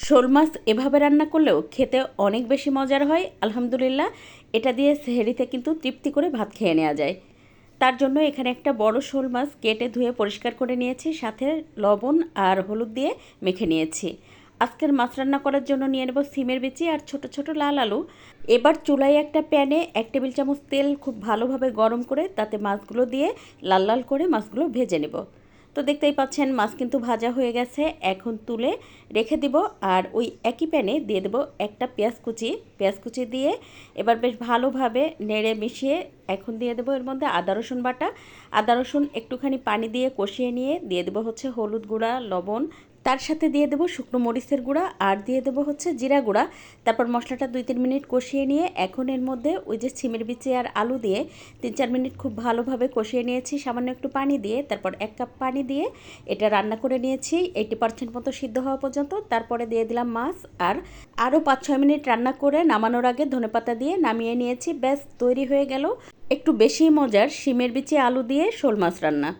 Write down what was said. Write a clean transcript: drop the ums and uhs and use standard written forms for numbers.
শোল মাছ এভাবে রান্না করলেও খেতে অনেক বেশি মজার হয়। আলহামদুলিল্লাহ, এটা দিয়ে সেহরিতে কিন্তু তৃপ্তি করে ভাত খেয়ে নেওয়া যায়। তার জন্য এখানে একটা বড় শোল মাছ কেটে ধুয়ে পরিষ্কার করে নিয়েছি, সাথে লবণ আর হলুদ দিয়ে মেখে নিয়েছি। আজকের মাছ রান্না করার জন্য নিয়ে নেব সিমের বিচি আর ছোট ছোট লাল আলু। এবার চুলায় একটা প্যানে 1 টেবিল চামচ তেল খুব ভালোভাবে গরম করে তাতে মাছগুলো দিয়ে লাল লাল করে মাছগুলো ভেজে নেব। তো দেখতেই পাচ্ছেন মাছ কিন্তু ভাজা হয়ে গেছে, এখন তুলে রেখে দিব। আর ওই একই প্যানে দিয়ে দেবো একটা পেঁয়াজ কুচি দিয়ে এবার বেশ ভালোভাবে নেড়ে মিশিয়ে এখন দিয়ে দেবো এর মধ্যে আদা রসুন বাটা। আদা রসুন একটুখানি পানি দিয়ে কষিয়ে নিয়ে দিয়ে দেবো হচ্ছে হলুদ গুঁড়া, লবণ, তার সাথে দিয়ে দেবো শুকনো মরিচের গুঁড়া আর দিয়ে দেবো হচ্ছে জিরা গুঁড়া। তারপর মশলাটা 2-3 মিনিট কষিয়ে নিয়ে এখন এর মধ্যে ওই যে সিমের বিচি আর আলু দিয়ে 3-4 মিনিট খুব ভালোভাবে কষিয়ে নিয়েছি সামান্য একটু পানি দিয়ে। তারপর 1 কাপ পানি দিয়ে এটা রান্না করে নিয়েছি 80% মতো সিদ্ধ হওয়া পর্যন্ত। তারপরে দিয়ে দিলাম মাছ আর আরও 5-6 মিনিট রান্না করে নামানোর আগে ধনেপাতা দিয়ে নামিয়ে নিয়েছি। ব্যাস তৈরি হয়ে গেল একটু বেশি মজার সিমের বিচি আলু দিয়ে শোল মাছ রান্না।